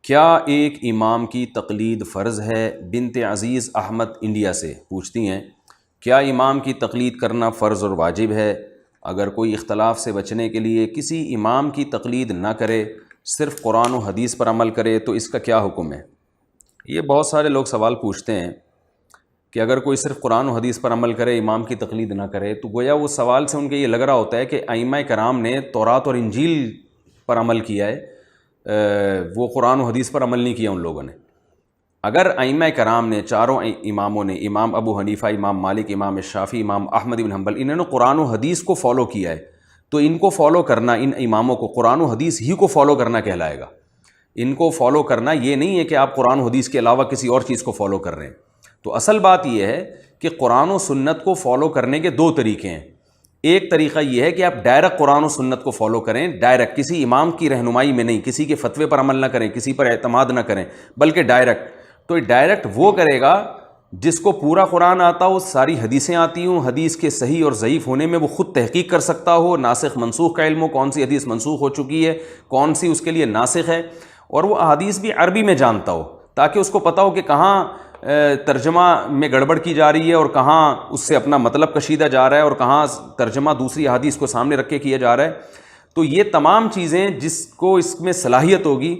کیا ایک امام کی تقلید فرض ہے؟ بنت عزیز احمد انڈیا سے پوچھتی ہیں، کیا امام کی تقلید کرنا فرض اور واجب ہے؟ اگر کوئی اختلاف سے بچنے کے لیے کسی امام کی تقلید نہ کرے، صرف قرآن و حدیث پر عمل کرے تو اس کا کیا حکم ہے؟ یہ بہت سارے لوگ سوال پوچھتے ہیں کہ اگر کوئی صرف قرآن و حدیث پر عمل کرے، امام کی تقلید نہ کرے، تو گویا وہ سوال سے ان کے یہ لگ رہا ہوتا ہے کہ ائمہ کرام نے تورات اور انجیل پر عمل کیا ہے، وہ قرآن و حدیث پر عمل نہیں کیا ان لوگوں نے۔ اگر ائمہ کرام نے، چاروں اماموں نے، امام ابو حنیفہ، امام مالک، امام شافعی، امام احمد بن حنبل، انہوں نے قرآن و حدیث کو فالو کیا ہے، تو ان کو فالو کرنا، ان اماموں کو قرآن و حدیث ہی کو فالو کرنا کہلائے گا۔ ان کو فالو کرنا یہ نہیں ہے کہ آپ قرآن و حدیث کے علاوہ کسی اور چیز کو فالو کر رہے ہیں۔ تو اصل بات یہ ہے کہ قرآن و سنت کو فالو کرنے کے دو طریقے ہیں۔ ایک طریقہ یہ ہے کہ آپ ڈائریکٹ قرآن و سنت کو فالو کریں، ڈائریکٹ، کسی امام کی رہنمائی میں نہیں، کسی کے فتوے پر عمل نہ کریں، کسی پر اعتماد نہ کریں، بلکہ ڈائریکٹ۔ تو ڈائریکٹ وہ کرے گا جس کو پورا قرآن آتا ہو، ساری حدیثیں آتی ہوں، حدیث کے صحیح اور ضعیف ہونے میں وہ خود تحقیق کر سکتا ہو، ناسخ منسوخ کا علم ہو، کون سی حدیث منسوخ ہو چکی ہے، کون سی اس کے لیے ناسخ ہے، اور وہ احادیث بھی عربی میں جانتا ہو، تاکہ اس کو پتہ ہو کہ کہاں ترجمہ میں گڑبڑ کی جا رہی ہے اور کہاں اس سے اپنا مطلب کشیدہ جا رہا ہے اور کہاں ترجمہ دوسری احادیث کو سامنے رکھ کے کیا جا رہا ہے۔ تو یہ تمام چیزیں جس کو اس میں صلاحیت ہوگی،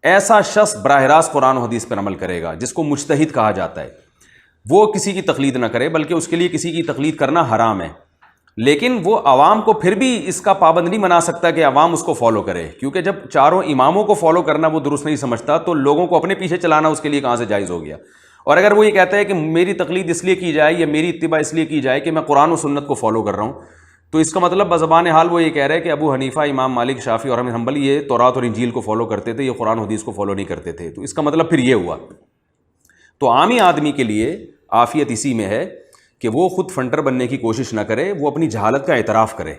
ایسا شخص براہ راست قرآن و حدیث پر عمل کرے گا، جس کو مجتہد کہا جاتا ہے۔ وہ کسی کی تقلید نہ کرے، بلکہ اس کے لیے کسی کی تقلید کرنا حرام ہے۔ لیکن وہ عوام کو پھر بھی اس کا پابند نہیں بنا سکتا کہ عوام اس کو فالو کرے، کیونکہ جب چاروں اماموں کو فالو کرنا وہ درست نہیں سمجھتا، تو لوگوں کو اپنے پیچھے چلانا اس کے لیے کہاں سے جائز ہو گیا؟ اور اگر وہ یہ کہتا ہے کہ میری تقلید اس لیے کی جائے یا میری اتباع اس لیے کی جائے کہ میں قرآن و سنت کو فالو کر رہا ہوں، تو اس کا مطلب بزبان حال وہ یہ کہہ رہا ہے کہ ابو حنیفہ، امام مالک، شافعی اور احمد حنبل یہ تورات اور انجیل کو فالو کرتے تھے، یہ قرآن و حدیث کو فالو نہیں کرتے تھے۔ تو اس کا مطلب پھر یہ ہوا۔ تو عامی آدمی کے لیے عافیت اسی میں ہے کہ وہ خود فنٹر بننے کی کوشش نہ کرے، وہ اپنی جہالت کا اعتراف کرے،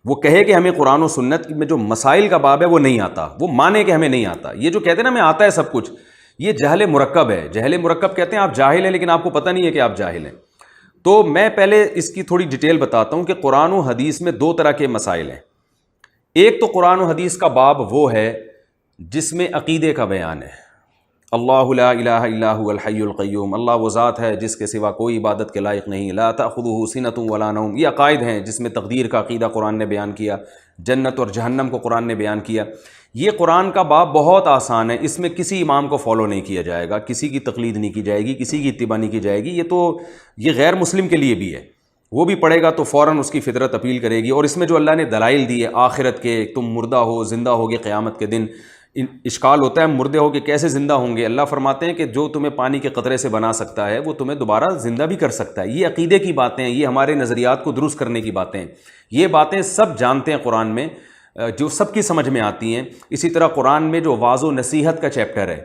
وہ کہے کہ ہمیں قرآن و سنت میں جو مسائل کا باب ہے وہ نہیں آتا، وہ مانے کہ ہمیں نہیں آتا۔ یہ جو کہتے ہیں نا ہمیں آتا ہے سب کچھ، یہ جہل مرکب ہے۔ جہل مرکب کہتے ہیں آپ جاہل ہیں لیکن آپ کو پتہ نہیں ہے کہ آپ جاہل ہیں۔ تو میں پہلے اس کی تھوڑی ڈیٹیل بتاتا ہوں کہ قرآن و حدیث میں دو طرح کے مسائل ہیں۔ ایک تو قرآن و حدیث کا باب وہ ہے جس میں عقیدے کا بیان ہے۔ اللہ لا الہ الا هو الحی القیوم، اللہ وہ ذات ہے جس کے سوا کوئی عبادت کے لائق نہیں، لا تأخذہ سنۃ ولا نوم، یہ عقائد ہیں جس میں تقدیر کا عقیدہ قرآن نے بیان کیا، جنت اور جہنم کو قرآن نے بیان کیا۔ یہ قرآن کا باب بہت آسان ہے، اس میں کسی امام کو فالو نہیں کیا جائے گا، کسی کی تقلید نہیں کی جائے گی، کسی کی اتباع نہیں کی جائے گی۔ یہ غیر مسلم کے لیے بھی ہے، وہ بھی پڑھے گا تو فوراً اس کی فطرت اپیل کرے گی۔ اور اس میں جو اللہ نے دلائل دی ہے آخرت کے، تم مردہ ہو، زندہ ہوگے قیامت کے دن۔ اشکال ہوتا ہے مردے ہو کے کیسے زندہ ہوں گے؟ اللہ فرماتے ہیں کہ جو تمہیں پانی کے قطرے سے بنا سکتا ہے وہ تمہیں دوبارہ زندہ بھی کر سکتا ہے۔ یہ عقیدے کی باتیں ہیں، یہ ہمارے نظریات کو درست کرنے کی باتیں ہیں۔ یہ باتیں سب جانتے ہیں قرآن میں، جو سب کی سمجھ میں آتی ہیں۔ اسی طرح قرآن میں جو وعظ و نصیحت کا چیپٹر ہے،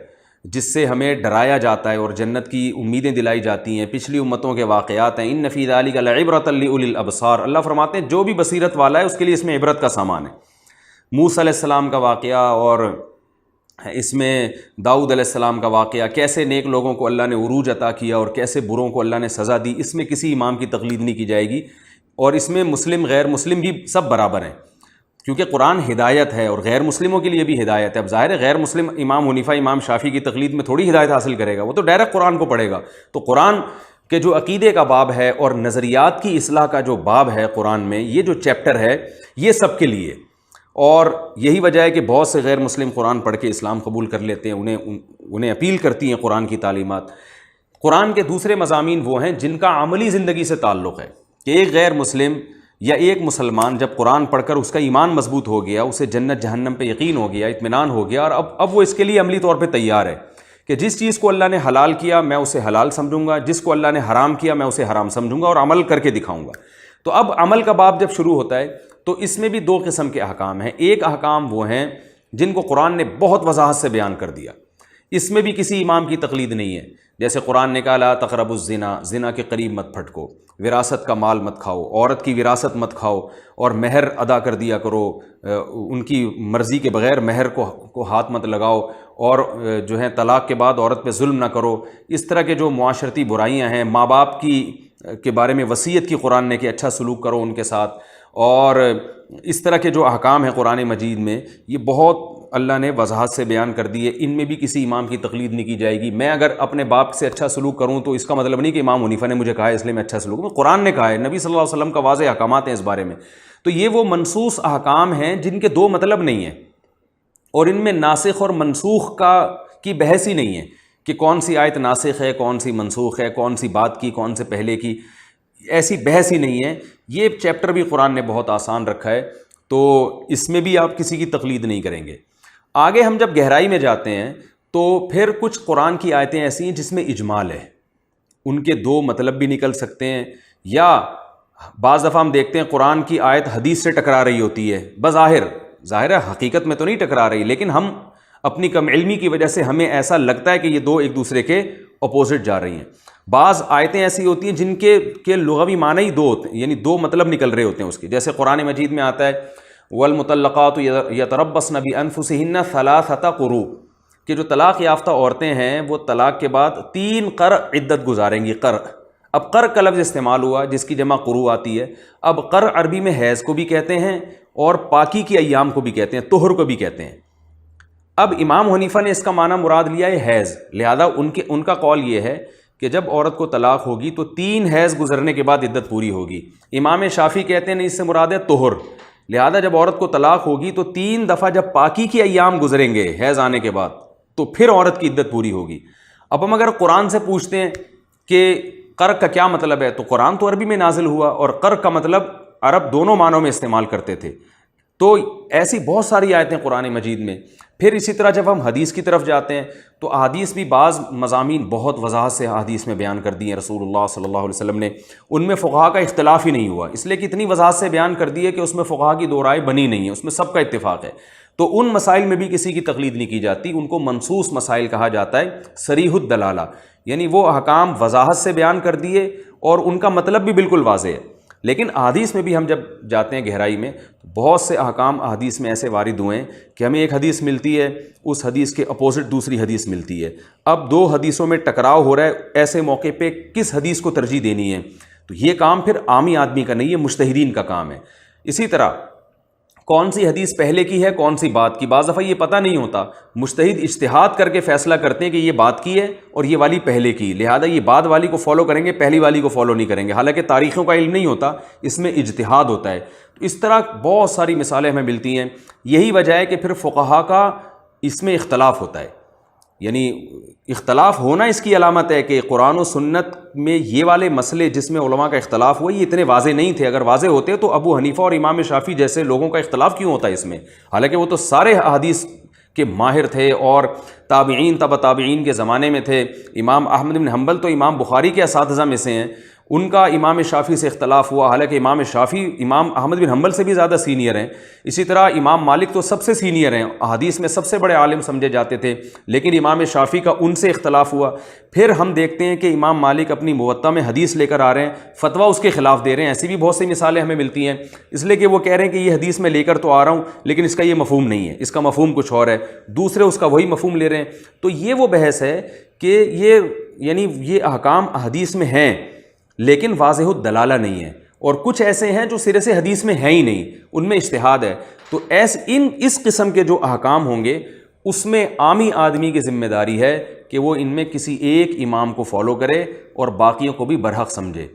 جس سے ہمیں ڈرایا جاتا ہے اور جنت کی امیدیں دلائی جاتی ہیں، پچھلی امتوں کے واقعات ہیں، ان فی ذلک لعبرۃ لأولی الابصار، اللہ فرماتے ہیں جو بھی بصیرت والا ہے اس کے لیے اس میں عبرت کا سامان ہے۔ موسیٰ علیہ السلام کا واقعہ اور اس میں داؤد علیہ السلام کا واقعہ، کیسے نیک لوگوں کو اللہ نے عروج عطا کیا اور کیسے بروں کو اللہ نے سزا دی، اس میں کسی امام کی تقلید نہیں کی جائے گی۔ اور اس میں مسلم غیر مسلم بھی سب برابر ہیں، کیونکہ قرآن ہدایت ہے اور غیر مسلموں کے لیے بھی ہدایت ہے۔ اب ظاہر ہے غیر مسلم امام حنیفہ، امام شافعی کی تقلید میں تھوڑی ہدایت حاصل کرے گا، وہ تو ڈائریکٹ قرآن کو پڑھے گا۔ تو قرآن کے جو عقیدے کا باب ہے اور نظریات کی اصلاح کا جو باب ہے قرآن میں، یہ جو چیپٹر ہے یہ سب کے لیے، اور یہی وجہ ہے کہ بہت سے غیر مسلم قرآن پڑھ کے اسلام قبول کر لیتے ہیں، انہیں اپیل کرتی ہیں قرآن کی تعلیمات۔ قرآن کے دوسرے مضامین وہ ہیں جن کا عملی زندگی سے تعلق ہے، کہ ایک غیر مسلم یا ایک مسلمان جب قرآن پڑھ کر اس کا ایمان مضبوط ہو گیا، اسے جنت جہنم پہ یقین ہو گیا، اطمینان ہو گیا، اور اب وہ اس کے لیے عملی طور پہ تیار ہے کہ جس چیز کو اللہ نے حلال کیا میں اسے حلال سمجھوں گا، جس کو اللہ نے حرام کیا میں اسے حرام سمجھوں گا اور عمل کر کے دکھاؤں گا۔ تو اب عمل کا باب جب شروع ہوتا ہے تو اس میں بھی دو قسم کے احکام ہیں۔ ایک احکام وہ ہیں جن کو قرآن نے بہت وضاحت سے بیان کر دیا، اس میں بھی کسی امام کی تقلید نہیں ہے۔ جیسے قرآن نے کہا لا تقربوا الزنا، زنا کے قریب مت پھٹکو، وراثت کا مال مت کھاؤ، عورت کی وراثت مت کھاؤ، اور مہر ادا کر دیا کرو، ان کی مرضی کے بغیر مہر کو ہاتھ مت لگاؤ، اور جو ہے طلاق کے بعد عورت پہ ظلم نہ کرو۔ اس طرح کے جو معاشرتی برائیاں ہیں، ماں باپ کے بارے میں وصیت کی قرآن نے کہ اچھا سلوک کرو ان کے ساتھ، اور اس طرح کے جو احکام ہیں قرآن مجید میں، یہ بہت اللہ نے وضاحت سے بیان کر دی ہے، ان میں بھی کسی امام کی تقلید نہیں کی جائے گی۔ میں اگر اپنے باپ سے اچھا سلوک کروں تو اس کا مطلب نہیں کہ امام حنیفہ نے مجھے کہا ہے اس لیے میں اچھا سلوک کروں، قرآن نے کہا ہے، نبی صلی اللہ علیہ وسلم کا واضح احکامات ہیں اس بارے میں۔ تو یہ وہ منسوخ احکام ہیں جن کے دو مطلب نہیں ہیں، اور ان میں ناسخ اور منسوخ کی بحث ہی نہیں ہے کہ کون سی آیت ناسخ ہے، کون سی منسوخ ہے، کون سی بات کی، کون سے پہلے کی، ایسی بحث ہی نہیں ہے۔ یہ چیپٹر بھی قرآن نے بہت آسان رکھا ہے، تو اس میں بھی آپ کسی کی تقلید نہیں کریں گے۔ آگے ہم جب گہرائی میں جاتے ہیں تو پھر کچھ قرآن کی آیتیں ایسی ہیں جس میں اجمال ہے، ان کے دو مطلب بھی نکل سکتے ہیں، یا بعض دفعہ ہم دیکھتے ہیں قرآن کی آیت حدیث سے ٹکرا رہی ہوتی ہے، بظاہر ظاہر ہے حقیقت میں تو نہیں ٹکرا رہی، لیکن ہم اپنی کم علمی کی وجہ سے ہمیں ایسا لگتا ہے کہ یہ دو ایک دوسرے کے اپوزٹ جا رہی ہیں۔ بعض آیتیں ایسی ہوتی ہیں جن کے لغوی معنی ہی دو ہوتے ہیں، یعنی دو مطلب نکل رہے ہوتے ہیں اس کے، جیسے قرآن مجید میں آتا ہے والمطلقات یتربصن بانفسہن ثلاثۃ قروء، کہ جو طلاق یافتہ عورتیں ہیں وہ طلاق کے بعد 3 قرء عدت گزاریں گی۔ قرء، اب قرء کا لفظ استعمال ہوا جس کی جمع قروء آتی ہے۔ اب قرء عربی میں حیض کو بھی کہتے ہیں اور پاکی کی ایام کو بھی کہتے ہیں، طہر کو بھی کہتے ہیں۔ اب امام حنیفہ نے اس کا معنی مراد لیا ہے حیض، لہذا ان کا قول یہ ہے کہ جب عورت کو طلاق ہوگی تو 3 حیض گزرنے کے بعد عدت پوری ہوگی۔ امام شافعی کہتے ہیں نہیں، اس سے مراد ہے طہر، لہذا جب عورت کو طلاق ہوگی تو 3 دفعہ جب پاکی کے ایام گزریں گے حیض آنے کے بعد تو پھر عورت کی عدت پوری ہوگی۔ اب ہم اگر قرآن سے پوچھتے ہیں کہ قرء کا کیا مطلب ہے، تو قرآن تو عربی میں نازل ہوا اور قرء کا مطلب عرب دونوں معنوں میں استعمال کرتے تھے، تو ایسی بہت ساری آیتیں قرآن مجید میں۔ پھر اسی طرح جب ہم حدیث کی طرف جاتے ہیں تو احادیث بھی بعض مضامین بہت وضاحت سے حدیث میں بیان کر دی ہیں رسول اللہ صلی اللہ علیہ وسلم نے، ان میں فقہا کا اختلاف ہی نہیں ہوا، اس لیے کہ اتنی وضاحت سے بیان کر دی ہے کہ اس میں فقہا کی دو رائے بنی نہیں ہے، اس میں سب کا اتفاق ہے۔ تو ان مسائل میں بھی کسی کی تقلید نہیں کی جاتی، ان کو منصوص مسائل کہا جاتا ہے، صریح الدلالہ، یعنی وہ احکام وضاحت سے بیان کر دیے اور ان کا مطلب بھی بالکل واضح ہے۔ لیکن احادیث میں بھی ہم جب جاتے ہیں گہرائی میں تو بہت سے احکام احادیث میں ایسے وارد ہوئے ہیں کہ ہمیں ایک حدیث ملتی ہے، اس حدیث کے اپوزٹ دوسری حدیث ملتی ہے، اب دو حدیثوں میں ٹکراؤ ہو رہا ہے، ایسے موقع پہ کس حدیث کو ترجیح دینی ہے؟ تو یہ کام پھر عامی آدمی کا نہیں ہے، مجتہدین کا کام ہے۔ اسی طرح کون سی حدیث پہلے کی ہے کون سی بات کی، بعض دفعہ یہ پتہ نہیں ہوتا، مجتہد اجتہاد کر کے فیصلہ کرتے ہیں کہ یہ بات کی ہے اور یہ والی پہلے کی، لہذا یہ بعد والی کو فالو کریں گے، پہلی والی کو فالو نہیں کریں گے، حالانکہ تاریخوں کا علم نہیں ہوتا، اس میں اجتہاد ہوتا ہے۔ تو اس طرح بہت ساری مثالیں ہمیں ملتی ہیں، یہی وجہ ہے کہ پھر فقہا کا اس میں اختلاف ہوتا ہے، یعنی اختلاف ہونا اس کی علامت ہے کہ قرآن و سنت میں یہ والے مسئلے جس میں علماء کا اختلاف ہوا یہ اتنے واضح نہیں تھے، اگر واضح ہوتے تو ابو حنیفہ اور امام شافعی جیسے لوگوں کا اختلاف کیوں ہوتا ہے اس میں، حالانکہ وہ تو سارے حدیث کے ماہر تھے اور تابعین تبع تابعین کے زمانے میں تھے۔ امام احمد بن حنبل تو امام بخاری کے اساتذہ میں سے ہیں، ان کا امام شافعی سے اختلاف ہوا، حالانکہ امام شافعی امام احمد بن حنبل سے بھی زیادہ سینئر ہیں۔ اسی طرح امام مالک تو سب سے سینئر ہیں، حدیث میں سب سے بڑے عالم سمجھے جاتے تھے، لیکن امام شافعی کا ان سے اختلاف ہوا۔ پھر ہم دیکھتے ہیں کہ امام مالک اپنی موطا میں حدیث لے کر آ رہے ہیں، فتویٰ اس کے خلاف دے رہے ہیں، ایسی بھی بہت سی مثالیں ہمیں ملتی ہیں، اس لیے کہ وہ کہہ رہے ہیں کہ یہ حدیث میں لے کر تو آ رہا ہوں لیکن اس کا یہ مفہوم نہیں ہے، اس کا مفہوم کچھ اور ہے، دوسرے اس کا وہی مفہوم لے رہے ہیں۔ تو یہ وہ بحث ہے کہ یہ احکام حدیث میں ہیں لیکن واضح الدلالہ نہیں ہے، اور کچھ ایسے ہیں جو سرے سے حدیث میں ہیں ہی نہیں، ان میں اجتہاد ہے۔ تو اس قسم کے جو احکام ہوں گے اس میں عامی آدمی کی ذمہ داری ہے کہ وہ ان میں کسی ایک امام کو فالو کرے اور باقیوں کو بھی برحق سمجھے۔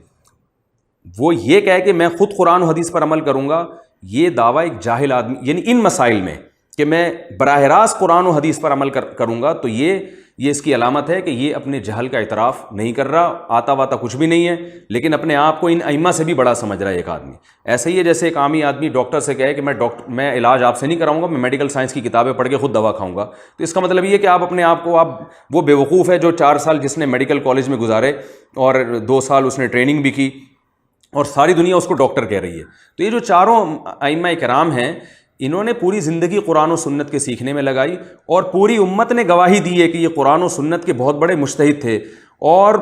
وہ یہ کہے کہ میں خود قرآن و حدیث پر عمل کروں گا، یہ دعویٰ ایک جاہل آدمی، یعنی ان مسائل میں کہ میں براہ راست قرآن و حدیث پر عمل کروں گا، تو یہ اس کی علامت ہے کہ یہ اپنے جہل کا اعتراف نہیں کر رہا، آتا واتا کچھ بھی نہیں ہے، لیکن اپنے آپ کو ان ائمہ سے بھی بڑا سمجھ رہا ہے ایک آدمی۔ ایسے ہی ہے جیسے ایک عامی آدمی ڈاکٹر سے کہے کہ میں علاج آپ سے نہیں کراؤں گا، میں میڈیکل سائنس کی کتابیں پڑھ کے خود دوا کھاؤں گا، تو اس کا مطلب یہ ہے کہ آپ اپنے آپ کو وہ بیوقوف ہے جو 4 سال جس نے میڈیکل کالج میں گزارے اور 2 سال اس نے ٹریننگ بھی کی اور ساری دنیا اس کو ڈاکٹر کہہ رہی ہے۔ تو یہ جو چاروں ائمہ کرام ہیں انہوں نے پوری زندگی قرآن و سنت کے سیکھنے میں لگائی اور پوری امت نے گواہی دی ہے کہ یہ قرآن و سنت کے بہت بڑے مجتہد تھے اور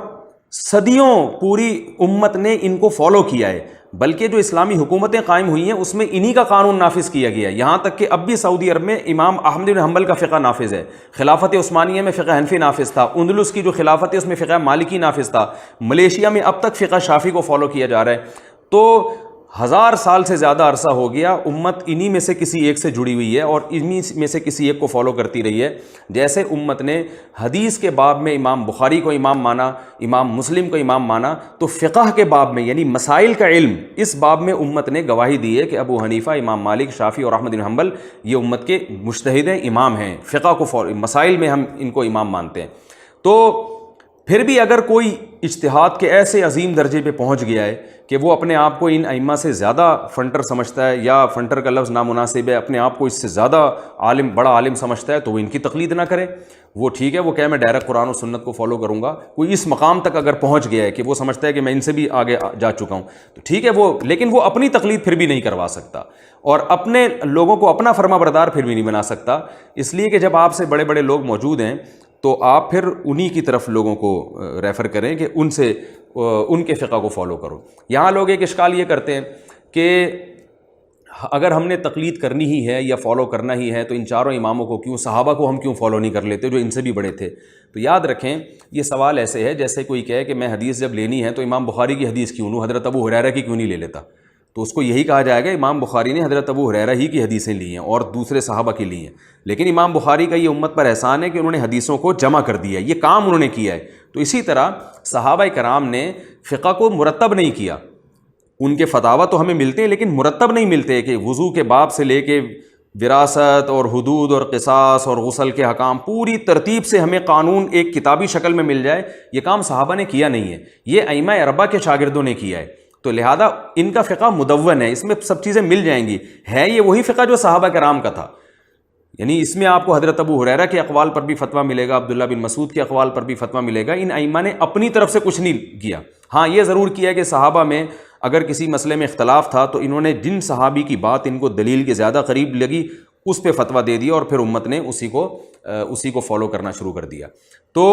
صدیوں پوری امت نے ان کو فالو کیا ہے، بلکہ جو اسلامی حکومتیں قائم ہوئی ہیں اس میں انہی کا قانون نافذ کیا گیا ہے، یہاں تک کہ اب بھی سعودی عرب میں امام احمد بن حنبل کا فقہ نافذ ہے، خلافت عثمانیہ میں فقہ حنفی نافذ تھا، اندلس کی جو خلافت ہے اس میں فقہ مالکی نافذ تھا، ملیشیا میں اب تک فقہ شافعی کو فالو کیا جا رہا ہے۔ تو 1000 سال سے زیادہ عرصہ ہو گیا امت انہی میں سے کسی ایک سے جڑی ہوئی ہے اور انہی میں سے کسی ایک کو فالو کرتی رہی ہے. جیسے امت نے حدیث کے باب میں امام بخاری کو امام مانا, امام مسلم کو امام مانا, تو فقہ کے باب میں یعنی مسائل کا علم, اس باب میں امت نے گواہی دی ہے کہ ابو حنیفہ, امام مالک, شافعی اور احمد بن حنبل یہ امت کے مجتہد امام ہیں. فقہ کو مسائل میں ہم ان کو امام مانتے ہیں. تو پھر بھی اگر کوئی اجتہاد کے ایسے عظیم درجے پہ پہنچ گیا ہے کہ وہ اپنے آپ کو ان ائمہ سے زیادہ فنٹر سمجھتا ہے, یا فنٹر کا لفظ نامناسب ہے, اپنے آپ کو اس سے زیادہ عالم, بڑا عالم سمجھتا ہے, تو وہ ان کی تقلید نہ کرے. وہ ٹھیک ہے, وہ کہے میں ڈائریکٹ قرآن و سنت کو فالو کروں گا. کوئی اس مقام تک اگر پہنچ گیا ہے کہ وہ سمجھتا ہے کہ میں ان سے بھی آگے جا چکا ہوں, تو ٹھیک ہے وہ, لیکن وہ اپنی تقلید پھر بھی نہیں کروا سکتا اور اپنے لوگوں کو اپنا فرما بردار پھر بھی نہیں بنا سکتا. اس لیے کہ جب آپ سے بڑے بڑے لوگ موجود ہیں تو آپ پھر انہی کی طرف لوگوں کو ریفر کریں کہ ان سے ان کے فقہ کو فالو کرو. یہاں لوگ ایک اشکال یہ کرتے ہیں کہ اگر ہم نے تقلید کرنی ہی ہے یا فالو کرنا ہی ہے تو ان چاروں اماموں کو کیوں, صحابہ کو ہم کیوں فالو نہیں کر لیتے جو ان سے بھی بڑے تھے. تو یاد رکھیں یہ سوال ایسے ہے جیسے کوئی کہے کہ میں حدیث جب لینی ہے تو امام بخاری کی حدیث کیوں لوں, حضرت ابو ہریرہ کی کیوں نہیں لے لیتا. تو اس کو یہی کہا جائے گا امام بخاری نے حضرت ابو ہریرہ ہی کی حدیثیں لی ہیں اور دوسرے صحابہ کی لی ہیں, لیکن امام بخاری کا یہ امت پر احسان ہے کہ انہوں نے حدیثوں کو جمع کر دیا, یہ کام انہوں نے کیا ہے. تو اسی طرح صحابہ کرام نے فقہ کو مرتب نہیں کیا. ان کے فتاویٰ تو ہمیں ملتے ہیں لیکن مرتب نہیں ملتے کہ وضو کے باب سے لے کے وراثت اور حدود اور قصاص اور غسل کے حکام پوری ترتیب سے ہمیں قانون ایک کتابی شکل میں مل جائے. یہ کام صحابہ نے کیا نہیں ہے, یہ ائمہ اربعہ کے شاگردوں نے کیا ہے. تو لہذا ان کا فقہ مدون ہے, اس میں سب چیزیں مل جائیں گی. ہے یہ وہی فقہ جو صحابہ کرام کا تھا, یعنی اس میں آپ کو حضرت ابو ہریرہ کے اقوال پر بھی فتویٰ ملے گا, عبداللہ بن مسعود کے اقوال پر بھی فتویٰ ملے گا. ان ائمہ نے اپنی طرف سے کچھ نہیں کیا. ہاں یہ ضرور کیا کہ صحابہ میں اگر کسی مسئلے میں اختلاف تھا تو انہوں نے جن صحابی کی بات ان کو دلیل کے زیادہ قریب لگی اس پہ فتویٰ دے دیا اور پھر امت نے اسی کو فالو کرنا شروع کر دیا. تو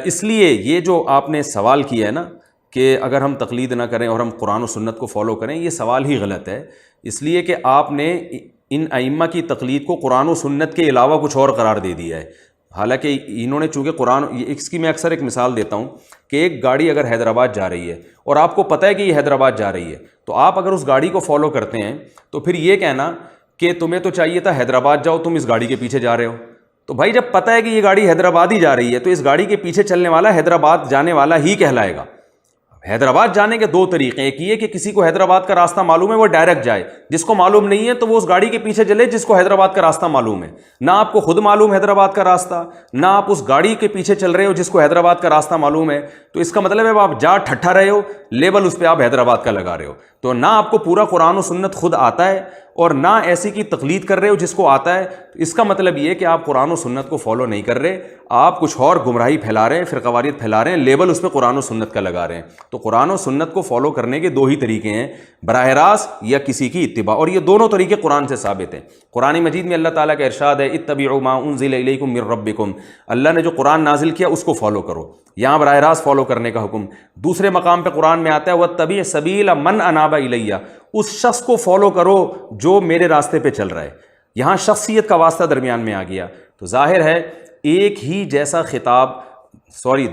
اس لیے یہ جو آپ نے سوال کیا ہے نا کہ اگر ہم تقلید نہ کریں اور ہم قرآن و سنت کو فالو کریں, یہ سوال ہی غلط ہے. اس لیے کہ آپ نے ان ائمہ کی تقلید کو قرآن و سنت کے علاوہ کچھ اور قرار دے دیا ہے. حالانکہ انہوں نے چونکہ قرآن, اس کی میں اکثر ایک مثال دیتا ہوں کہ ایک گاڑی اگر حیدرآباد جا رہی ہے اور آپ کو پتہ ہے کہ یہ حیدرآباد جا رہی ہے, تو آپ اگر اس گاڑی کو فالو کرتے ہیں تو پھر یہ کہنا کہ تمہیں تو چاہیے تھا حیدرآباد جاؤ, تم اس گاڑی کے پیچھے جا رہے ہو. تو بھائی جب پتہ ہے کہ یہ گاڑی حیدرآباد ہی جا رہی ہے تو اس گاڑی کے پیچھے چلنے والا حیدرآباد جانے والا ہی کہلائے گا. حیدرآباد جانے کے دو طریقے, ایک یہ کہ کسی کو حیدرآباد کا راستہ معلوم ہے وہ ڈائریکٹ جائے, جس کو معلوم نہیں ہے تو وہ اس گاڑی کے پیچھے چلے جس کو حیدرآباد کا راستہ معلوم ہے. نہ آپ کو خود معلوم حیدرآباد کا راستہ, نہ آپ اس گاڑی کے پیچھے چل رہے ہو جس کو حیدرآباد کا راستہ معلوم ہے, تو اس کا مطلب ہے آپ جا ٹھٹھا رہے ہو, لیبل اس پہ آپ حیدرآباد کا لگا رہے ہو. تو نہ آپ کو پورا قرآن و سنت خود آتا ہے اور نہ ایسی کی تقلید کر رہے ہو جس کو آتا ہے. اس کا مطلب یہ کہ آپ قرآن و سنت کو فالو نہیں کر رہے, آپ کچھ اور گمراہی پھیلا رہے ہیں, فرقواریت پھیلا رہے ہیں, لیبل اس پہ قرآن و سنت کا لگا رہے ہیں. تو قرآن و سنت کو فالو کرنے کے دو ہی طریقے ہیں, براہ راست یا کسی کی اتباع, اور یہ دونوں طریقے قرآن سے ثابت ہیں. قرآن مجید میں اللہ تعالیٰ کا ارشاد ہے اتبعوا ما انزل الیکم من ربکم, اللہ نے جو قرآن نازل کیا اس کو فالو کرو. یہاں براہ راست فالو کرنے کا حکم. دوسرے مقام پہ قرآن میں آتا ہے واتبع سبیل من اناب الی, اس شخص کو فالو کرو جو میرے راستے پہ چل رہا ہے. یہاں شخصیت کا واسطہ درمیان میں آ گیا. تو ظاہر ہے ایک ہی جیسا خطاب,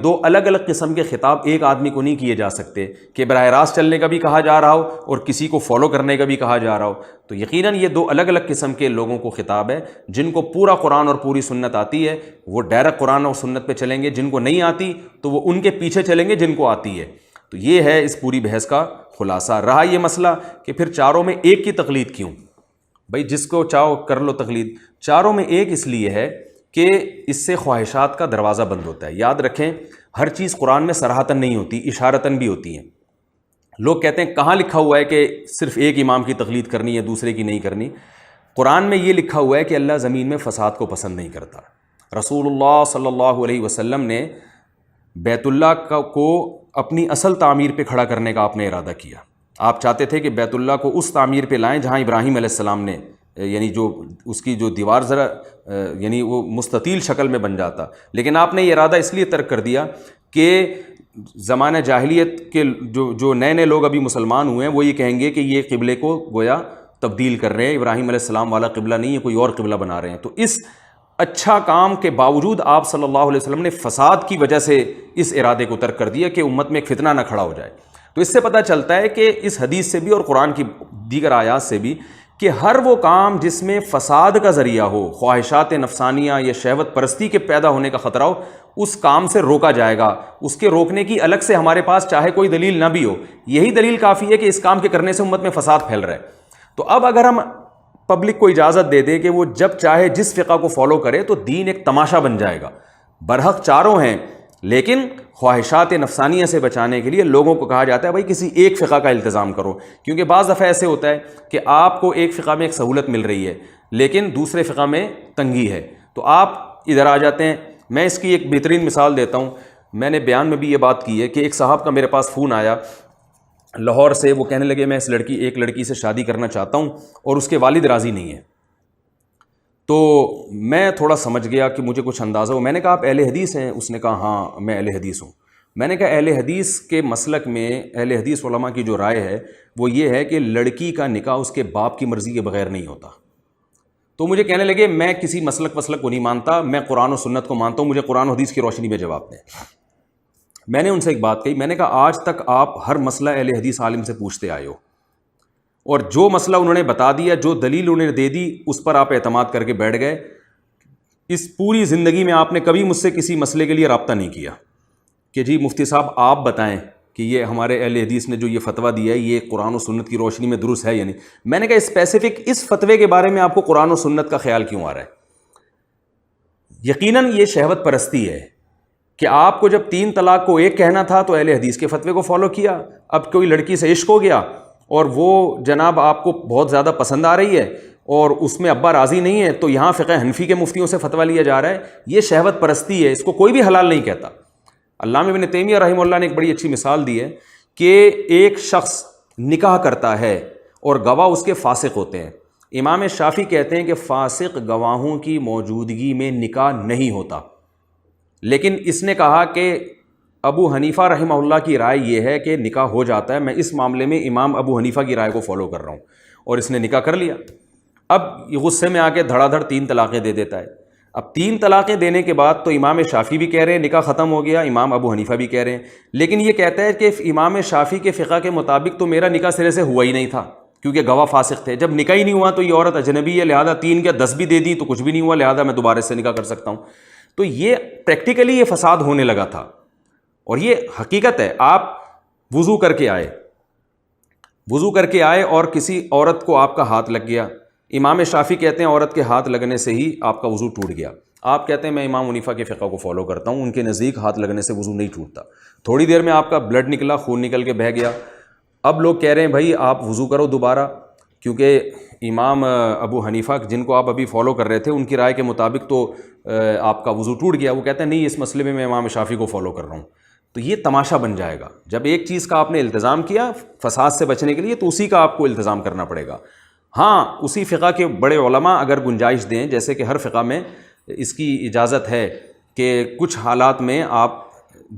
دو الگ الگ قسم کے خطاب ایک آدمی کو نہیں کیے جا سکتے کہ براہ راست چلنے کا بھی کہا جا رہا ہو اور کسی کو فالو کرنے کا بھی کہا جا رہا ہو. تو یقیناً یہ دو الگ الگ قسم کے لوگوں کو خطاب ہے. جن کو پورا قرآن اور پوری سنت آتی ہے وہ ڈائریکٹ قرآن اور سنت پہ چلیں گے, جن کو نہیں آتی تو وہ ان کے پیچھے چلیں گے جن کو آتی ہے. تو یہ ہے اس پوری بحث کا خلاصہ. رہا یہ مسئلہ کہ پھر چاروں میں ایک کی تقلید کیوں؟ بھائی جس کو چاہو کر لو تقلید. چاروں میں ایک اس لیے ہے کہ اس سے خواہشات کا دروازہ بند ہوتا ہے. یاد رکھیں ہر چیز قرآن میں صراحتاً نہیں ہوتی, اشارتاً بھی ہوتی ہیں. لوگ کہتے ہیں کہاں لکھا ہوا ہے کہ صرف ایک امام کی تقلید کرنی ہے دوسرے کی نہیں کرنی. قرآن میں یہ لکھا ہوا ہے کہ اللہ زمین میں فساد کو پسند نہیں کرتا. رسول اللہ صلی اللہ علیہ وسلم نے بیت اللہ کو اپنی اصل تعمیر پہ کھڑا کرنے کا آپ نے ارادہ کیا. آپ چاہتے تھے کہ بیت اللہ کو اس تعمیر پہ لائیں جہاں ابراہیم علیہ السلام نے, یعنی جو اس کی جو دیوار ذرا یعنی وہ مستطیل شکل میں بن جاتا, لیکن آپ نے یہ ارادہ اس لیے ترک کر دیا کہ زمانہ جاہلیت کے جو نئے لوگ ابھی مسلمان ہوئے ہیں وہ یہ کہیں گے کہ یہ قبلے کو گویا تبدیل کر رہے ہیں, ابراہیم علیہ السلام والا قبلہ نہیں ہے, کوئی اور قبلہ بنا رہے ہیں. تو اس اچھا کام کے باوجود آپ صلی اللہ علیہ وسلم نے فساد کی وجہ سے اس ارادے کو ترک کر دیا کہ امت میں ایک فتنہ نہ کھڑا ہو جائے. تو تو اس سے پتہ چلتا ہے کہ اس حدیث سے بھی اور قرآن کی دیگر آیات سے بھی کہ ہر وہ کام جس میں فساد کا ذریعہ ہو، خواہشات نفسانیہ یا شہوت پرستی کے پیدا ہونے کا خطرہ ہو، اس کام سے روکا جائے گا۔ اس کے روکنے کی الگ سے ہمارے پاس چاہے کوئی دلیل نہ بھی ہو، یہی دلیل کافی ہے کہ اس کام کے کرنے سے امت میں فساد پھیل رہا ہے۔ تو اب اگر ہم پبلک کو اجازت دے دیں کہ وہ جب چاہے جس فقہ کو فالو کرے تو دین ایک تماشا بن جائے گا۔ برحق چاروں ہیں، لیکن خواہشات نفسانیہ سے بچانے کے لیے لوگوں کو کہا جاتا ہے بھائی کسی ایک فقہ کا التزام کرو، کیونکہ بعض دفعہ ایسے ہوتا ہے کہ آپ کو ایک فقہ میں ایک سہولت مل رہی ہے لیکن دوسرے فقہ میں تنگی ہے، تو آپ ادھر آ جاتے ہیں۔ میں اس کی ایک بہترین مثال دیتا ہوں، میں نے بیان میں بھی یہ بات کی ہے کہ ایک صاحب کا میرے پاس فون آیا لاہور سے، وہ کہنے لگے میں ایک لڑکی سے شادی کرنا چاہتا ہوں اور اس کے والد راضی نہیں ہیں۔ تو میں تھوڑا سمجھ گیا کہ مجھے کچھ اندازہ ہو، میں نے کہا آپ اہل حدیث ہیں؟ اس نے کہا ہاں میں اہل حدیث ہوں۔ میں نے کہا اہل حدیث کے مسلک میں اہل حدیث علماء کی جو رائے ہے وہ یہ ہے کہ لڑکی کا نکاح اس کے باپ کی مرضی کے بغیر نہیں ہوتا۔ تو مجھے کہنے لگے میں کسی مسلک کو نہیں مانتا، میں قرآن و سنت کو مانتا ہوں، مجھے قرآن و حدیث کی روشنی میں جواب دیں۔ میں نے ان سے ایک بات کہی، میں نے کہا آج تک آپ ہر مسئلہ اہل حدیث عالم سے پوچھتے آئے ہو، اور جو مسئلہ انہوں نے بتا دیا، جو دلیل انہوں نے دے دی، اس پر آپ اعتماد کر کے بیٹھ گئے۔ اس پوری زندگی میں آپ نے کبھی مجھ سے کسی مسئلے کے لیے رابطہ نہیں کیا کہ جی مفتی صاحب آپ بتائیں کہ یہ ہمارے اہل حدیث نے جو یہ فتویٰ دیا ہے یہ قرآن و سنت کی روشنی میں درست ہے یا نہیں۔ میں نے کہا اسپیسیفک اس فتوے کے بارے میں آپ کو قرآن و سنت کا خیال کیوں آ رہا ہے؟ یقیناً یہ شہوت پرستی ہے کہ آپ کو جب 3 طلاق کو ایک کہنا تھا تو اہل حدیث کے فتوے کو فالو کیا، اب کوئی لڑکی سے عشق ہو گیا اور وہ جناب آپ کو بہت زیادہ پسند آ رہی ہے اور اس میں ابا راضی نہیں ہے، تو یہاں فقہ حنفی کے مفتیوں سے فتویٰ لیا جا رہا ہے۔ یہ شہوت پرستی ہے، اس کو کوئی بھی حلال نہیں کہتا۔ علامہ ابن تیمیہ رحمہ اللہ نے ایک بڑی اچھی مثال دی ہے کہ ایک شخص نکاح کرتا ہے اور گواہ اس کے فاسق ہوتے ہیں۔ امام شافعی کہتے ہیں کہ فاسق گواہوں کی موجودگی میں نکاح نہیں ہوتا، لیکن اس نے کہا کہ ابو حنیفہ رحمہ اللہ کی رائے یہ ہے کہ نکاح ہو جاتا ہے۔ میں اس معاملے میں امام ابو حنیفہ کی رائے کو فالو کر رہا ہوں، اور اس نے نکاح کر لیا۔ اب یہ غصے میں آ کے دھڑا دھڑ 3 طلاقیں دے دیتا ہے۔ اب 3 طلاقیں دینے کے بعد تو امام شافعی بھی کہہ رہے ہیں نکاح ختم ہو گیا، امام ابو حنیفہ بھی کہہ رہے ہیں، لیکن یہ کہتا ہے کہ امام شافعی کے فقہ کے مطابق تو میرا نکاح سرے سے ہوا ہی نہیں تھا کیونکہ گواہ فاسق تھے۔ جب نکاح ہی نہیں ہوا تو یہ عورت اجنبی ہے، لہذا 3 یا 10 بھی دے دی تو کچھ بھی نہیں ہوا، لہذا میں دوبارہ سے نکاح کر سکتا ہوں۔ تو یہ پریکٹیکلی یہ فساد ہونے لگا تھا، اور یہ حقیقت ہے۔ آپ وضو کر کے آئے اور کسی عورت کو آپ کا ہاتھ لگ گیا، امام شافعی کہتے ہیں عورت کے ہاتھ لگنے سے ہی آپ کا وضو ٹوٹ گیا۔ آپ کہتے ہیں میں امام حنیفہ کے فقہ کو فالو کرتا ہوں، ان کے نزدیک ہاتھ لگنے سے وضو نہیں ٹوٹتا۔ تھوڑی دیر میں آپ کا بلڈ نکلا، خون نکل کے بہہ گیا۔ اب لوگ کہہ رہے ہیں بھائی آپ وضو کرو دوبارہ، کیونکہ امام ابو حنیفہ جن کو آپ ابھی فالو کر رہے تھے ان کی رائے کے مطابق تو آپ کا وضو ٹوٹ گیا۔ وہ کہتے ہیں نہیں اس مسئلے میں امام شافعی کو فالو کر رہا ہوں۔ تو یہ تماشا بن جائے گا، جب ایک چیز کا آپ نے التزام کیا فساد سے بچنے کے لیے تو اسی کا آپ کو التزام کرنا پڑے گا۔ ہاں اسی فقہ کے بڑے علماء اگر گنجائش دیں، جیسے کہ ہر فقہ میں اس کی اجازت ہے کہ کچھ حالات میں آپ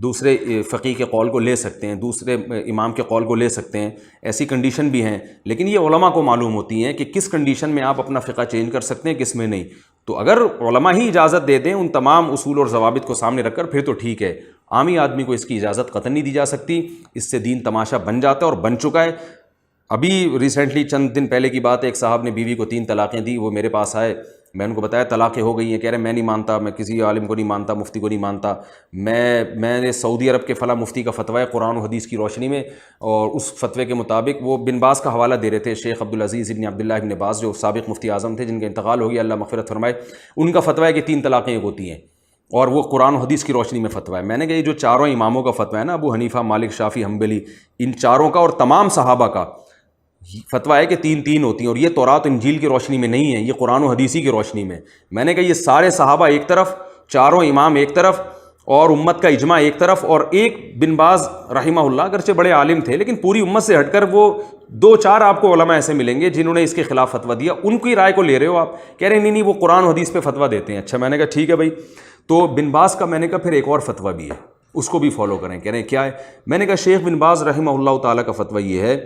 دوسرے فقی کے قول کو لے سکتے ہیں، دوسرے امام کے قول کو لے سکتے ہیں، ایسی کنڈیشن بھی ہیں، لیکن یہ علماء کو معلوم ہوتی ہیں کہ کس کنڈیشن میں آپ اپنا فقہ چینج کر سکتے ہیں، کس میں نہیں۔ تو اگر علماء ہی اجازت دے دیں ان تمام اصول اور ضوابط کو سامنے رکھ کر، پھر تو ٹھیک ہے۔ عامی آدمی کو اس کی اجازت قطعاً نہیں دی جا سکتی، اس سے دین تماشا بن جاتا ہے اور بن چکا ہے۔ ابھی ریسنٹلی چند دن پہلے کی بات ہے، ایک صاحب نے بیوی کو 3 طلاقیں دی، وہ میرے پاس آئے، میں ان کو بتایا طلاقیں ہو گئی ہیں، کہہ رہے میں نہیں مانتا، میں کسی عالم کو نہیں مانتا، مفتی کو نہیں مانتا، میں نے سعودی عرب کے فلاں مفتی کا فتویٰ ہے قرآن و حدیث کی روشنی میں، اور اس فتوے کے مطابق وہ بن باز کا حوالہ دے رہے تھے، شیخ عبدالعزیز ابن عبداللہ ابن باز جو سابق مفتی اعظم تھے جن کا انتقال ہو گیا اللہ مغفرت فرمائے، ان کا فتویٰ ہے کہ 3 طلاقیں ایک ہوتی ہیں، اور وہ قرآن و حدیث کی روشنی میں فتویٰ ہے۔ میں نے کہا یہ جو چاروں اماموں کا فتویٰ ہے نا، ابو حنیفہ، مالک، شافعی، حنبلی، ان چاروں کا اور تمام صحابہ کا فتویٰ ہے کہ 3 ہوتی ہیں، اور یہ تورات انجیل کی روشنی میں نہیں ہے، یہ قرآن و حدیثی کی روشنی میں۔ میں نے کہا یہ سارے صحابہ ایک طرف، چاروں امام ایک طرف، اور امت کا اجماع ایک طرف، اور ایک بن باز رحمہ اللہ اگرچہ بڑے عالم تھے لیکن پوری امت سے ہٹ کر وہ 2-4 آپ کو علماء ایسے ملیں گے جنہوں نے اس کے خلاف فتویٰ دیا، ان کی رائے کو لے رہے ہو آپ، کہہ رہے ہیں نہیں وہ قرآن و حدیث پہ فتویٰ دیتے ہیں۔ اچھا میں نے کہا ٹھیک ہے بھائی، تو بن باز کا میں نے کہا پھر ایک اور فتویٰ بھی ہے، اس کو بھی فالو کریں۔ کہہ رہے ہیں کیا ہے؟ میں نے کہا شیخ بن باز رحمہ اللہ تعالیٰ کا فتویٰ یہ ہے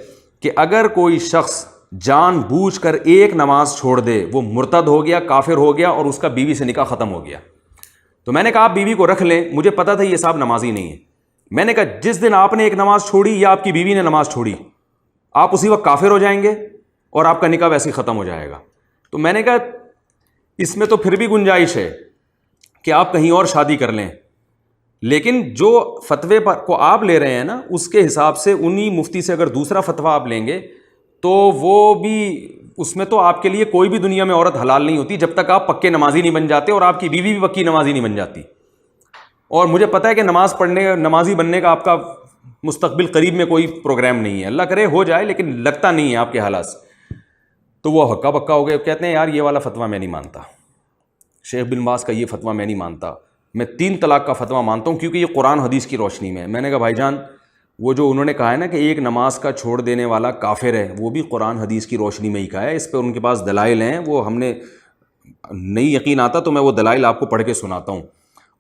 کہ اگر کوئی شخص جان بوجھ کر ایک نماز چھوڑ دے وہ مرتد ہو گیا، کافر ہو گیا، اور اس کا بیوی سے نکاح ختم ہو گیا۔ تو میں نے کہا آپ بیوی کو رکھ لیں، مجھے پتا تھا یہ صاحب نمازی نہیں ہے، میں نے کہا جس دن آپ نے ایک نماز چھوڑی یا آپ کی بیوی نے نماز چھوڑی, آپ اسی وقت کافر ہو جائیں گے اور آپ کا نکاح ویسے ہی ختم ہو جائے گا. تو میں نے کہا اس میں تو پھر بھی گنجائش ہے کہ آپ کہیں اور شادی کر لیں, لیکن جو فتوے کو آپ لے رہے ہیں نا, اس کے حساب سے انہی مفتی سے اگر دوسرا فتویٰ آپ لیں گے تو وہ بھی, اس میں تو آپ کے لیے کوئی بھی دنیا میں عورت حلال نہیں ہوتی جب تک آپ پکے نمازی نہیں بن جاتے اور آپ کی بیوی بھی پکی نمازی نہیں بن جاتی. اور مجھے پتہ ہے کہ نمازی بننے کا آپ کا مستقبل قریب میں کوئی پروگرام نہیں ہے, اللہ کرے ہو جائے, لیکن لگتا نہیں ہے آپ کے حالات سے. تو وہ ہکا بکا ہو گئے, کہتے ہیں یار یہ والا فتویٰ میں نہیں مانتا, شیخ بن باز کا یہ فتویٰ میں نہیں مانتا, میں 3 طلاق کا فتویٰ مانتا ہوں کیونکہ یہ قرآن حدیث کی روشنی میں ہے. میں نے کہا بھائی جان وہ جو انہوں نے کہا ہے نا کہ ایک نماز کا چھوڑ دینے والا کافر ہے, وہ بھی قرآن حدیث کی روشنی میں ہی کہا ہے. اس پہ ان کے پاس دلائل ہیں, وہ ہم نے نہیں یقین آتا تو میں وہ دلائل آپ کو پڑھ کے سناتا ہوں.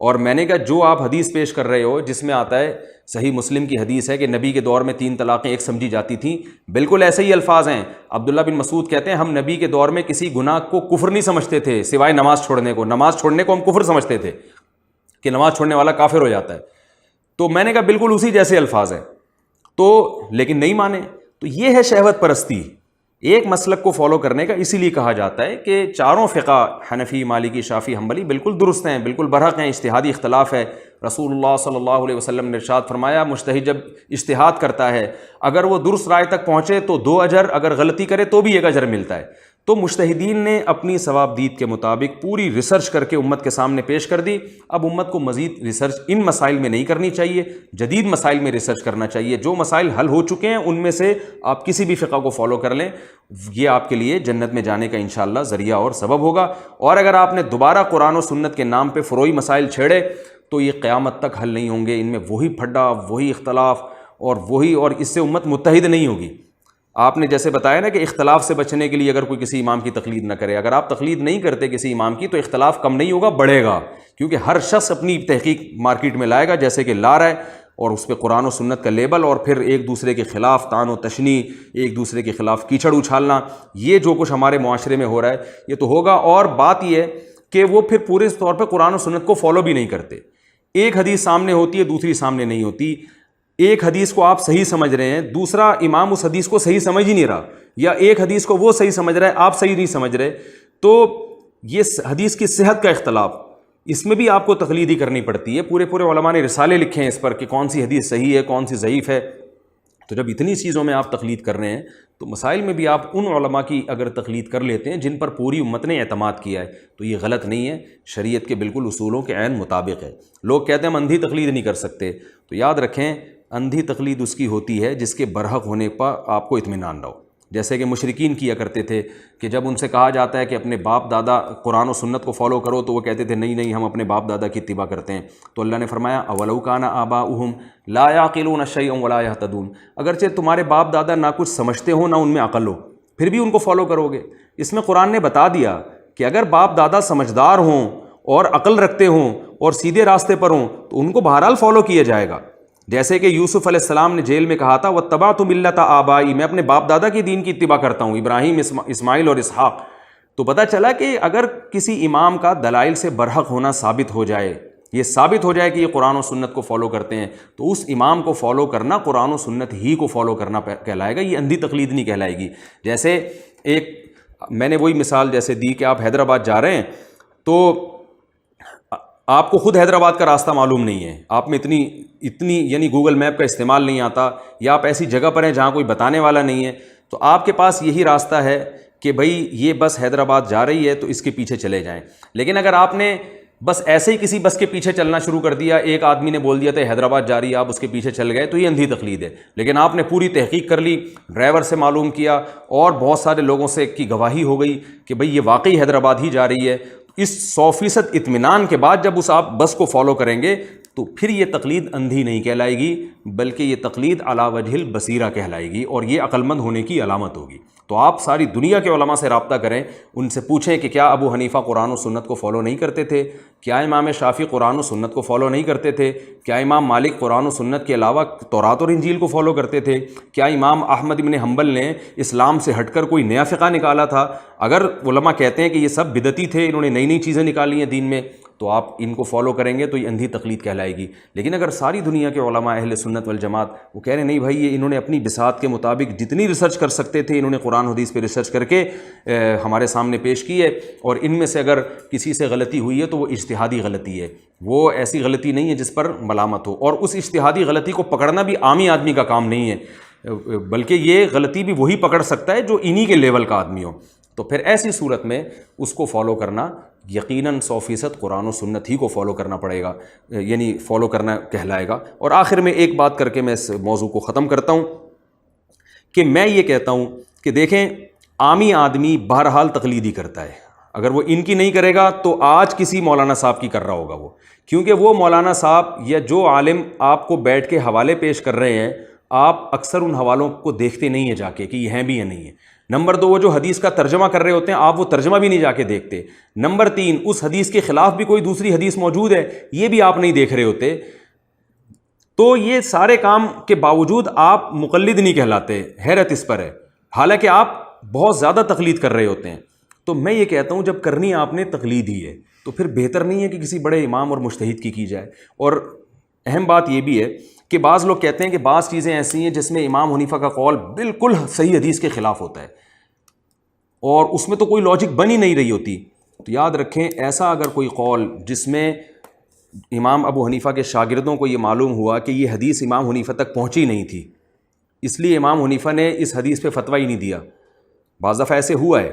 اور میں نے کہا جو آپ حدیث پیش کر رہے ہو جس میں آتا ہے, صحیح مسلم کی حدیث ہے کہ نبی کے دور میں 3 طلاقیں ایک سمجھی جاتی تھیں, بالکل ایسے ہی الفاظ ہیں. عبداللہ بن مسعود کہتے ہیں ہم نبی کے دور میں کسی گناہ کو کفر نہیں سمجھتے تھے سوائے نماز چھوڑنے کو. نماز چھوڑنے کو ہم کفر سمجھتے تھے کہ نماز چھوڑنے والا کافر ہو جاتا ہے. تو میں نے کہا بالکل اسی جیسے الفاظ ہیں, تو لیکن نہیں مانے. تو یہ ہے شہوت پرستی, ایک مسلک کو فالو کرنے کا. اسی لیے کہا جاتا ہے کہ چاروں فقہ حنفی, مالکی, شافعی, حنبلی بالکل درست ہیں, بالکل برحق ہیں, اجتہادی اختلاف ہے. رسول اللہ صلی اللہ علیہ وسلم نے ارشاد فرمایا مجتہد جب اجتہاد کرتا ہے اگر وہ درست رائے تک پہنچے تو 2 اجر, اگر غلطی کرے تو بھی 1 اجر ملتا ہے. تو مجتہدین نے اپنی ثواب دید کے مطابق پوری ریسرچ کر کے امت کے سامنے پیش کر دی. اب امت کو مزید ریسرچ ان مسائل میں نہیں کرنی چاہیے, جدید مسائل میں ریسرچ کرنا چاہیے. جو مسائل حل ہو چکے ہیں ان میں سے آپ کسی بھی فقہ کو فالو کر لیں, یہ آپ کے لیے جنت میں جانے کا انشاءاللہ ذریعہ اور سبب ہوگا. اور اگر آپ نے دوبارہ قرآن و سنت کے نام پہ فروعی مسائل چھیڑے تو یہ قیامت تک حل نہیں ہوں گے. ان میں وہی پھڈا, وہی اختلاف اور اس سے امت متحد نہیں ہوگی. آپ نے جیسے بتایا نا کہ اختلاف سے بچنے کے لیے اگر کوئی کسی امام کی تقلید نہ کرے, اگر آپ تقلید نہیں کرتے کسی امام کی تو اختلاف کم نہیں ہوگا, بڑھے گا. کیونکہ ہر شخص اپنی تحقیق مارکیٹ میں لائے گا جیسے کہ لا رہا ہے, اور اس پہ قرآن و سنت کا لیبل, اور پھر ایک دوسرے کے خلاف طعن و تشنیع, ایک دوسرے کے خلاف کیچڑ اچھالنا, یہ جو کچھ ہمارے معاشرے میں ہو رہا ہے یہ تو ہوگا. اور بات یہ ہے کہ وہ پھر پورے طور پہ قرآن و سنت کو فالو بھی نہیں کرتے. ایک حدیث سامنے ہوتی ہے, دوسری سامنے نہیں ہوتی. ایک حدیث کو آپ صحیح سمجھ رہے ہیں, دوسرا امام اس حدیث کو صحیح سمجھ ہی نہیں رہا, یا ایک حدیث کو وہ صحیح سمجھ رہا ہے, آپ صحیح نہیں سمجھ رہے. تو یہ حدیث کی صحت کا اختلاف, اس میں بھی آپ کو تقلید ہی کرنی پڑتی ہے. پورے علماء نے رسالے لکھے ہیں اس پر کہ کون سی حدیث صحیح ہے, کون سی ضعیف ہے. تو جب اتنی چیزوں میں آپ تقلید کر رہے ہیں تو مسائل میں بھی آپ ان علماء کی اگر تقلید کر لیتے ہیں جن پر پوری امت نے اعتماد کیا ہے تو یہ غلط نہیں ہے, شریعت کے بالکل اصولوں کے عین مطابق ہے. لوگ کہتے ہیں ہم اندھی تقلید نہیں کر سکتے, تو یاد رکھیں اندھی تقلید اس کی ہوتی ہے جس کے برحق ہونے پر آپ کو اطمینان نہ ہو. جیسے کہ مشرکین کیا کرتے تھے کہ جب ان سے کہا جاتا ہے کہ اپنے باپ دادا قرآن و سنت کو فالو کرو تو وہ کہتے تھے نہیں ہم اپنے باپ دادا کی اتباع کرتے ہیں. تو اللہ نے فرمایا اولو کان آباؤہم لا یعقلون شیئا ولا یہتدون, اگرچہ تمہارے باپ دادا نہ کچھ سمجھتے ہوں نہ ان میں عقل ہو, پھر بھی ان کو فالو کرو گے. اس میں قرآن نے بتا دیا کہ اگر باپ دادا سمجھدار ہوں اور عقل رکھتے ہوں اور سیدھے راستے پر ہوں تو ان کو بہرحال فالو کیا جائے گا. جیسے کہ یوسف علیہ السلام نے جیل میں کہا تھا واتبعت ملۃ آبائی, میں اپنے باپ دادا کی دین کی اتباع کرتا ہوں, ابراہیم, اسماعیل اور اسحاق. تو پتہ چلا کہ اگر کسی امام کا دلائل سے برحق ہونا ثابت ہو جائے, یہ ثابت ہو جائے کہ یہ قرآن و سنت کو فالو کرتے ہیں, تو اس امام کو فالو کرنا قرآن و سنت ہی کو فالو کرنا کہلائے گا, یہ اندھی تقلید نہیں کہلائے گی. جیسے ایک میں نے وہی مثال جیسے دی کہ آپ حیدرآباد جا رہے ہیں تو آپ کو خود حیدرآباد کا راستہ معلوم نہیں ہے, آپ میں اتنی یعنی گوگل میپ کا استعمال نہیں آتا, یا آپ ایسی جگہ پر ہیں جہاں کوئی بتانے والا نہیں ہے, تو آپ کے پاس یہی راستہ ہے کہ بھائی یہ بس حیدرآباد جا رہی ہے تو اس کے پیچھے چلے جائیں. لیکن اگر آپ نے بس ایسے ہی کسی بس کے پیچھے چلنا شروع کر دیا, ایک آدمی نے بول دیا تھا حیدرآباد جا رہی ہے, آپ اس کے پیچھے چل گئے, تو یہ اندھی تقلید ہے. لیکن آپ نے پوری تحقیق کر لی, ڈرائیور سے معلوم کیا اور بہت سارے لوگوں سے کی گواہی ہو گئی کہ بھئی یہ واقعی حیدرآباد ہی جا رہی ہے. اس 100% اطمینان کے بعد جب آپ بس کو فالو کریں گے تو پھر یہ تقلید اندھی نہیں کہلائے گی, بلکہ یہ تقلید علی وجہ البصیرہ کہلائے گی, اور یہ عقل مند ہونے کی علامت ہوگی. تو آپ ساری دنیا کے علماء سے رابطہ کریں, ان سے پوچھیں کہ کیا ابو حنیفہ قرآن و سنت کو فالو نہیں کرتے تھے, کیا امام شافعی قرآن و سنت کو فالو نہیں کرتے تھے, کیا امام مالک قرآن و سنت کے علاوہ تورات اور انجیل کو فالو کرتے تھے, کیا امام احمد بن حنبل نے اسلام سے ہٹ کر کوئی نیا فقہ نکالا تھا. اگر علماء کہتے ہیں کہ یہ سب بدعتی تھے, انہوں نے نئی چیزیں نکالی ہیں دین میں, تو آپ ان کو فالو کریں گے تو یہ اندھی تقلید کہلائے گی۔ لیکن اگر ساری دنیا کے علماء اہل سنت والجماعت وہ کہہ رہے ہیں نہیں بھائی یہ انہوں نے اپنی بساط کے مطابق جتنی ریسرچ کر سکتے تھے انہوں نے قرآن حدیث پہ ریسرچ کر کے ہمارے سامنے پیش کی ہے، اور ان میں سے اگر کسی سے غلطی ہوئی ہے تو وہ اجتہادی غلطی ہے، وہ ایسی غلطی نہیں ہے جس پر ملامت ہو، اور اس اجتہادی غلطی کو پکڑنا بھی عامی آدمی کا کام نہیں ہے، بلکہ یہ غلطی بھی وہی پکڑ سکتا ہے جو انہی کے لیول کا آدمی ہو۔ تو پھر ایسی صورت میں اس کو فالو کرنا یقیناً 100% قرآن و سنت ہی کو فالو کرنا پڑے گا، یعنی فالو کرنا کہلائے گا۔ اور آخر میں ایک بات کر کے میں اس موضوع کو ختم کرتا ہوں کہ میں یہ کہتا ہوں کہ دیکھیں عامی آدمی بہرحال تقلید ہی کرتا ہے، اگر وہ ان کی نہیں کرے گا تو آج کسی مولانا صاحب کی کر رہا ہوگا وہ، کیونکہ وہ مولانا صاحب یا جو عالم آپ کو بیٹھ کے حوالے پیش کر رہے ہیں آپ اکثر ان حوالوں کو دیکھتے نہیں ہیں جا کے کہ یہ ہیں بھی یا نہیں ہیں۔ نمبر 2 وہ جو حدیث کا ترجمہ کر رہے ہوتے ہیں آپ وہ ترجمہ بھی نہیں جا کے دیکھتے۔ نمبر 3 اس حدیث کے خلاف بھی کوئی دوسری حدیث موجود ہے یہ بھی آپ نہیں دیکھ رہے ہوتے۔ تو یہ سارے کام کے باوجود آپ مقلد نہیں کہلاتے، حیرت اس پر ہے، حالانکہ آپ بہت زیادہ تقلید کر رہے ہوتے ہیں۔ تو میں یہ کہتا ہوں جب کرنی آپ نے تقلید ہی ہے تو پھر بہتر نہیں ہے کہ کسی بڑے امام اور مجتہد کی جائے۔ اور اہم بات یہ بھی ہے کہ بعض لوگ کہتے ہیں کہ بعض چیزیں ایسی ہیں جس میں امام حنیفہ کا قول بالکل صحیح حدیث کے خلاف ہوتا ہے اور اس میں تو کوئی لاجک بن ہی نہیں رہی ہوتی۔ تو یاد رکھیں ایسا اگر کوئی قول جس میں امام ابو حنیفہ کے شاگردوں کو یہ معلوم ہوا کہ یہ حدیث امام حنیفہ تک پہنچی نہیں تھی، اس لیے امام حنیفہ نے اس حدیث پہ فتویٰ ہی نہیں دیا، بعض دفعہ ایسے ہوا ہے،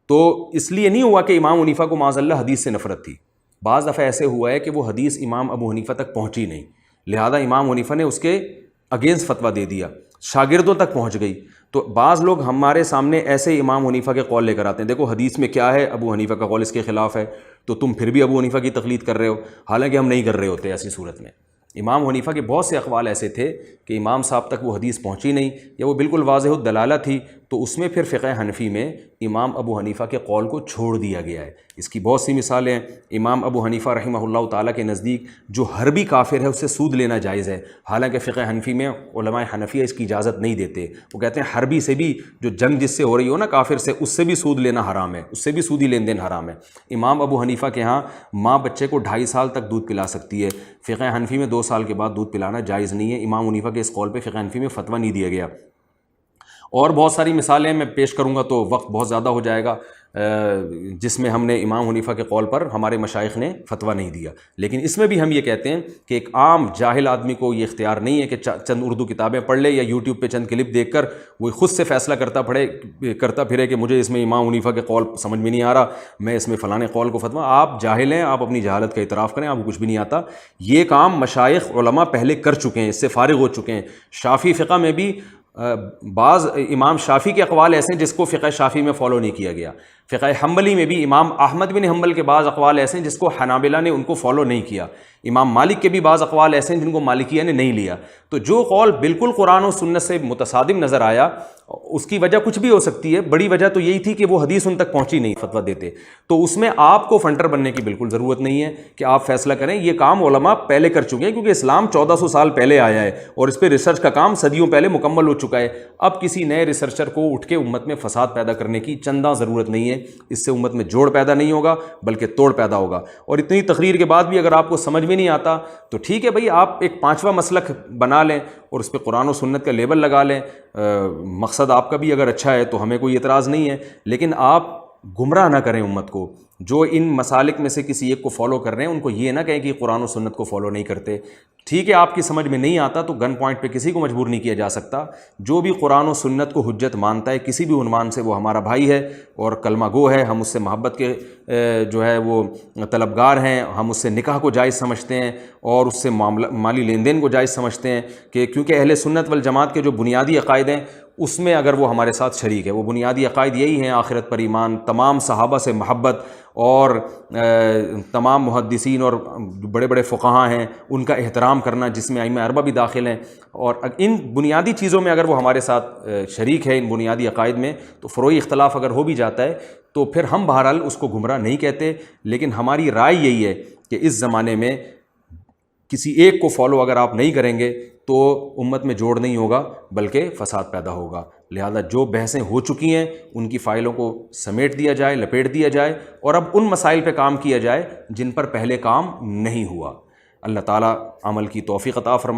تو اس لیے نہیں ہوا کہ امام حنیفہ کو معاذ اللہ حدیث سے نفرت تھی، بعض دفعہ ایسے ہوا ہے کہ وہ حدیث امام ابو حنیفہ تک پہنچی نہیں، لہذا امام حنیفہ نے اس کے اگینسٹ فتویٰ دے دیا، شاگردوں تک پہنچ گئی۔ تو بعض لوگ ہمارے سامنے ایسے امام حنیفہ کے قول لے کر آتے ہیں، دیکھو حدیث میں کیا ہے، ابو حنیفہ کا قول اس کے خلاف ہے، تو تم پھر بھی ابو حنیفہ کی تقلید کر رہے ہو، حالانکہ ہم نہیں کر رہے ہوتے۔ ایسی صورت میں امام حنیفہ کے بہت سے اقوال ایسے تھے کہ امام صاحب تک وہ حدیث پہنچی نہیں یا وہ بالکل واضح الدلالہ تھی، تو اس میں پھر فقہ حنفی میں امام ابو حنیفہ کے قول کو چھوڑ دیا گیا ہے۔ اس کی بہت سی مثالیں ہیں۔ امام ابو حنیفہ رحمہ اللہ تعالیٰ کے نزدیک جو حربی کافر ہے اس سے سود لینا جائز ہے، حالانکہ فقہ حنفی میں علماء حنفیہ اس کی اجازت نہیں دیتے، وہ کہتے ہیں حربی سے بھی، جو جنگ جس سے ہو رہی ہو نا کافر سے، اس سے بھی سود لینا حرام ہے، اس سے بھی سودی لین دین حرام ہے۔ امام ابو حنیفہ کے ہاں ماں بچے کو 2.5 سال تک دودھ پلا سکتی ہے، فقہ حنفی میں 2 سال کے بعد دودھ پلانا جائز نہیں ہے۔ امام حنیفہ کے اس قول پہ فقہ حنفی میں فتویٰ نہیں دیا گیا۔ اور بہت ساری مثالیں میں پیش کروں گا تو وقت بہت زیادہ ہو جائے گا، جس میں ہم نے امام حنیفہ کے قول پر ہمارے مشائخ نے فتویٰ نہیں دیا، لیکن اس میں بھی ہم یہ کہتے ہیں کہ ایک عام جاہل آدمی کو یہ اختیار نہیں ہے کہ چند اردو کتابیں پڑھ لے یا یوٹیوب پہ چند کلپ دیکھ کر وہ خود سے فیصلہ کرتا پھرے کہ مجھے اس میں امام حنیفہ کے قول سمجھ میں نہیں آ رہا، میں اس میں فلاں قول کو فتویٰ۔ آپ جاہل ہیں، آپ اپنی جہالت کا اعتراف کریں، آپ کو کچھ بھی نہیں آتا۔ یہ کام مشائخ علماء پہلے کر چکے ہیں، اس سے فارغ ہو چکے ہیں۔ شافعی فقہ میں بھی بعض امام شافعی کے اقوال ایسے ہیں جس کو فقہ شافعی میں فالو نہیں کیا گیا، فقہ حنبلی میں بھی امام احمد بن حنبل کے بعض اقوال ایسے ہیں جس کو حنابلہ نے ان کو فالو نہیں کیا، امام مالک کے بھی بعض اقوال ایسے ہیں جن کو مالکیہ نے نہیں لیا۔ تو جو قول بالکل قرآن و سنت سے متصادم نظر آیا اس کی وجہ کچھ بھی ہو سکتی ہے، بڑی وجہ تو یہی تھی کہ وہ حدیث ان تک پہنچی نہیں فتویٰ دیتے، تو اس میں آپ کو فنٹر بننے کی بالکل ضرورت نہیں ہے کہ آپ فیصلہ کریں۔ یہ کام علماء پہلے کر چکے ہیں، کیونکہ اسلام 1400 سال پہلے آیا ہے اور اس پہ ریسرچ کا کام صدیوں پہلے مکمل ہو چکا ہے۔ اب کسی نئے ریسرچر کو اٹھ کے امت میں فساد پیدا کرنے کی چنداں ضرورت نہیں ہے، اس سے امت میں جوڑ پیدا نہیں ہوگا بلکہ توڑ پیدا ہوگا۔ اور اتنی تقریر کے بعد بھی اگر آپ کو سمجھ میں نہیں آتا تو ٹھیک ہے بھائی، آپ ایک 5واں مسلک بنا لیں اور اس پہ قرآن و سنت کا لیبل لگا لیں، مقصد آپ کا بھی اگر اچھا ہے تو ہمیں کوئی اعتراض نہیں ہے، لیکن آپ گمراہ نہ کریں امت کو۔ جو ان مسالک میں سے کسی ایک کو فالو کر رہے ہیں ان کو یہ نہ کہیں کہ قرآن و سنت کو فالو نہیں کرتے۔ ٹھیک ہے آپ کی سمجھ میں نہیں آتا تو گن پوائنٹ پہ کسی کو مجبور نہیں کیا جا سکتا۔ جو بھی قرآن و سنت کو حجت مانتا ہے کسی بھی عنوان سے وہ ہمارا بھائی ہے اور کلمہ گو ہے، ہم اس سے محبت کے جو ہے وہ طلبگار ہیں، ہم اس سے نکاح کو جائز سمجھتے ہیں اور اس سے مالی لین دین کو جائز سمجھتے ہیں، کہ کیونکہ اہل سنت والجماعت کے جو بنیادی عقائد ہیں اس میں اگر وہ ہمارے ساتھ شریک ہے، وہ بنیادی عقائد یہی ہیں: آخرت پر ایمان، تمام صحابہ سے محبت اور تمام محدثین اور بڑے بڑے فقہاء ہیں ان کا احترام کرنا، جس میں ائمہ اربعہ بھی داخل ہیں، اور ان بنیادی چیزوں میں اگر وہ ہمارے ساتھ شریک ہے، ان بنیادی عقائد میں، تو فروعی اختلاف اگر ہو بھی جاتا ہے تو پھر ہم بہرحال اس کو گمراہ نہیں کہتے، لیکن ہماری رائے یہی ہے کہ اس زمانے میں کسی ایک کو فالو اگر آپ نہیں کریں گے تو امت میں جوڑ نہیں ہوگا بلکہ فساد پیدا ہوگا۔ لہذا جو بحثیں ہو چکی ہیں ان کی فائلوں کو سمیٹ دیا جائے، لپیٹ دیا جائے، اور اب ان مسائل پہ کام کیا جائے جن پر پہلے کام نہیں ہوا۔ اللہ تعالیٰ عمل کی توفیق عطا فرمائے۔